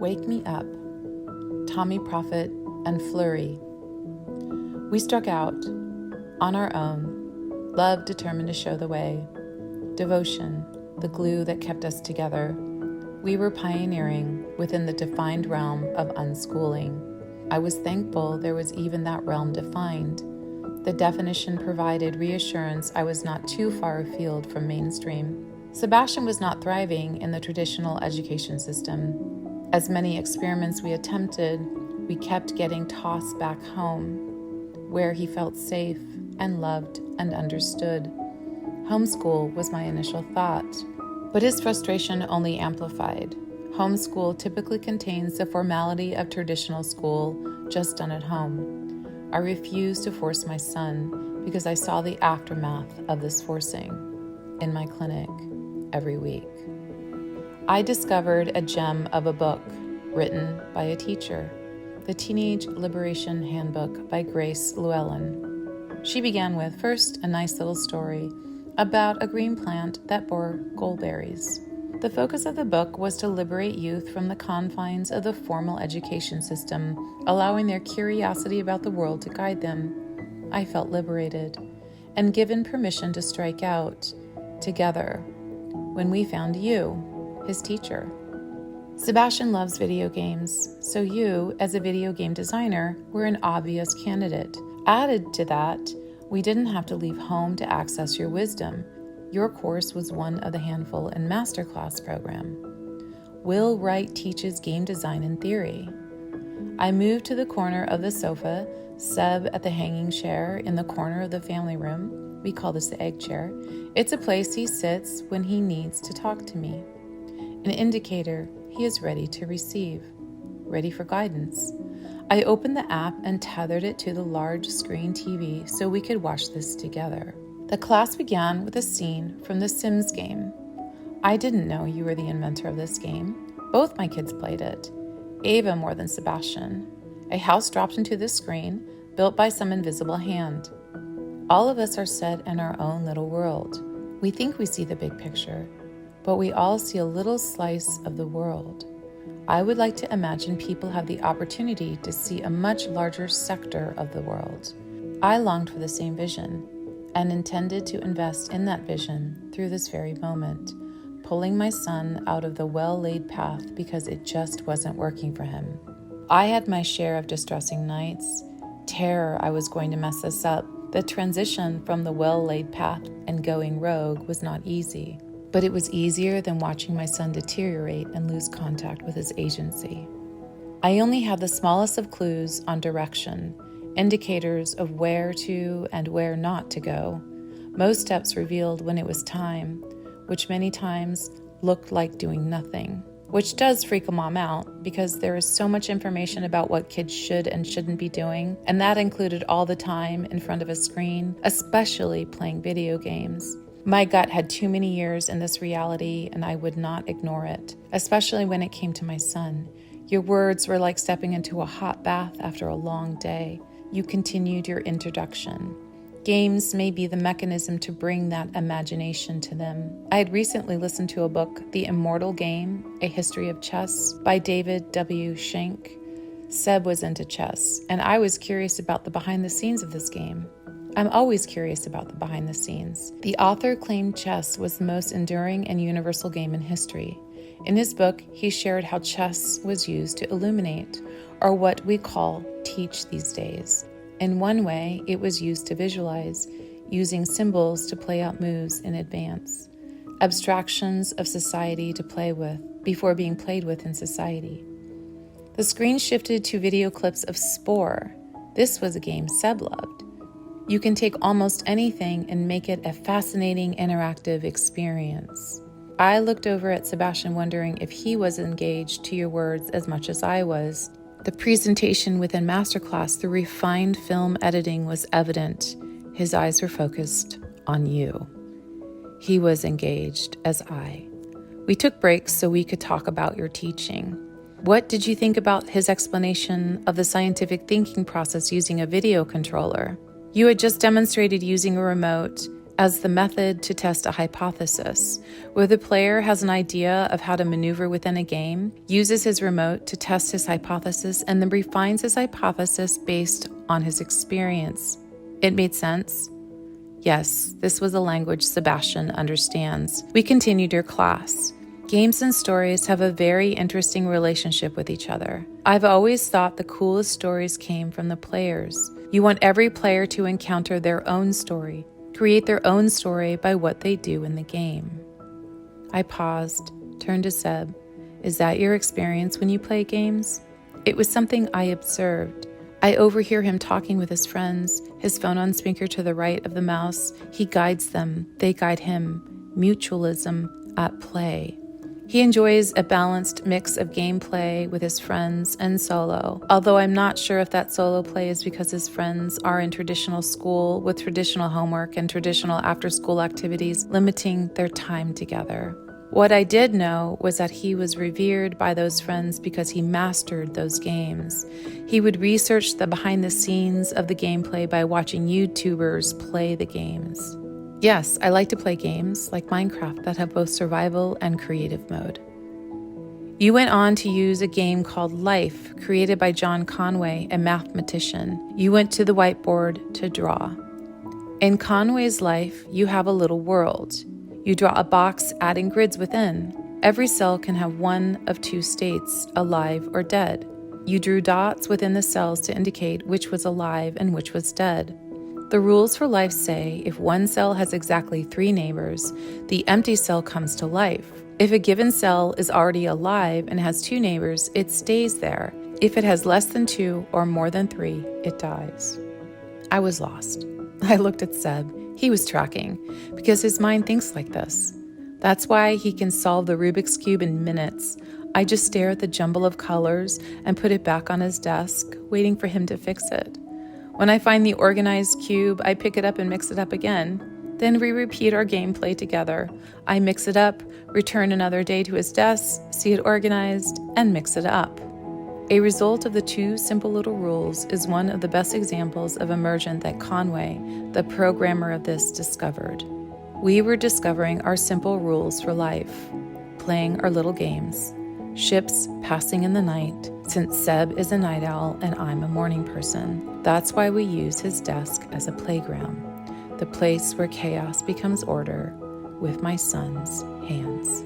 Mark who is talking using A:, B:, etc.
A: Wake Me Up, Tommy Prophet and Flurry. We struck out on our own, love determined to show the way, devotion, the glue that kept us together. We were pioneering within the defined realm of unschooling. I was thankful there was even that realm defined. The definition provided reassurance I was not too far afield from mainstream. Sebastian was not thriving in the traditional education system. As many experiments we attempted, we kept getting tossed back home, where he felt safe and loved and understood. Homeschool was my initial thought, but his frustration only amplified. Homeschool typically contains the formality of traditional school, just done at home. I refused to force my son because I saw the aftermath of this forcing in my clinic every week. I discovered a gem of a book written by a teacher, The Teenage Liberation Handbook by Grace Llewellyn. She began with, first, a nice little story about a green plant that bore goldberries. The focus of the book was to liberate youth from the confines of the formal education system, allowing their curiosity about the world to guide them. I felt liberated and given permission to strike out together when we found you, his teacher. Sebastian loves video games, so you, as a video game designer, were an obvious candidate. Added to that, we didn't have to leave home to access your wisdom. Your course was one of the handful in Masterclass program. Will Wright teaches game design in theory. I moved to the corner of the sofa, Seb at the hanging chair in the corner of the family room. We call this the egg chair. It's a place he sits when he needs to talk to me. An indicator he is ready to receive, ready for guidance. I opened the app and tethered it to the large screen TV so we could watch this together. The class began with a scene from the Sims game. I didn't know you were the inventor of this game. Both my kids played it, Ava more than Sebastian. A house dropped into the screen, built by some invisible hand. All of us are set in our own little world. We think we see the big picture, but we all see a little slice of the world. I would like to imagine people have the opportunity to see a much larger sector of the world. I longed for the same vision and intended to invest in that vision through this very moment, pulling my son out of the well-laid path because it just wasn't working for him. I had my share of distressing nights, terror I was going to mess this up. The transition from the well-laid path and going rogue was not easy. But it was easier than watching my son deteriorate and lose contact with his agency. I only had the smallest of clues on direction, indicators of where to and where not to go. Most steps revealed when it was time, which many times looked like doing nothing, which does freak a mom out because there is so much information about what kids should and shouldn't be doing, and that included all the time in front of a screen, especially playing video games. My gut had too many years in this reality, and I would not ignore it, especially when it came to my son. Your words were like stepping into a hot bath after a long day. You continued your introduction. Games may be the mechanism to bring that imagination to them. I had recently listened to a book, The Immortal Game, A History of Chess, by David W. Schenck. Seb was into chess, and I was curious about the behind the scenes of this game. I'm always curious about the behind the scenes. The author claimed chess was the most enduring and universal game in history. In his book, he shared how chess was used to illuminate, or what we call teach these days. In one way, it was used to visualize, using symbols to play out moves in advance, abstractions of society to play with before being played with in society. The screen shifted to video clips of Spore. This was a game Seb loved. You can take almost anything and make it a fascinating, interactive experience. I looked over at Sebastian wondering if he was engaged to your words as much as I was. The presentation within Masterclass, the refined film editing was evident. His eyes were focused on you. He was engaged as I. We took breaks so we could talk about your teaching. What did you think about his explanation of the scientific thinking process using a video controller? You had just demonstrated using a remote as the method to test a hypothesis, where the player has an idea of how to maneuver within a game, uses his remote to test his hypothesis, and then refines his hypothesis based on his experience. It made sense? Yes, this was a language Sebastian understands. We continued your class. Games and stories have a very interesting relationship with each other. I've always thought the coolest stories came from the players. You want every player to encounter their own story, create their own story by what they do in the game. I paused, turned to Seb. Is that your experience when you play games? It was something I observed. I overhear him talking with his friends, his phone on speaker to the right of the mouse. He guides them, they guide him. Mutualism at play. He enjoys a balanced mix of gameplay with his friends and solo, although I'm not sure if that solo play is because his friends are in traditional school with traditional homework and traditional after-school activities, limiting their time together. What I did know was that he was revered by those friends because he mastered those games. He would research the behind the scenes of the gameplay by watching YouTubers play the games. Yes, I like to play games like Minecraft that have both survival and creative mode. You went on to use a game called Life, created by John Conway, a mathematician. You went to the whiteboard to draw. In Conway's Life, you have a little world. You draw a box adding grids within. Every cell can have one of two states, alive or dead. You drew dots within the cells to indicate which was alive and which was dead. The rules for life say if one cell has exactly 3 neighbors, the empty cell comes to life. If a given cell is already alive and has 2 neighbors, it stays there. If it has less than 2 or more than 3, it dies. I was lost. I looked at Seb. He was tracking, because his mind thinks like this. That's why he can solve the Rubik's Cube in minutes. I just stare at the jumble of colors and put it back on his desk, waiting for him to fix it. When I find the organized cube, I pick it up and mix it up again. Then we repeat our gameplay together. I mix it up, return another day to his desk, see it organized, and mix it up. A result of the 2 simple little rules is one of the best examples of immersion that Conway, the programmer of this, discovered. We were discovering our simple rules for life, playing our little games. Ships passing in the night, since Seb is a night owl and I'm a morning person. That's why we use his desk as a playground, the place where chaos becomes order with my son's hands.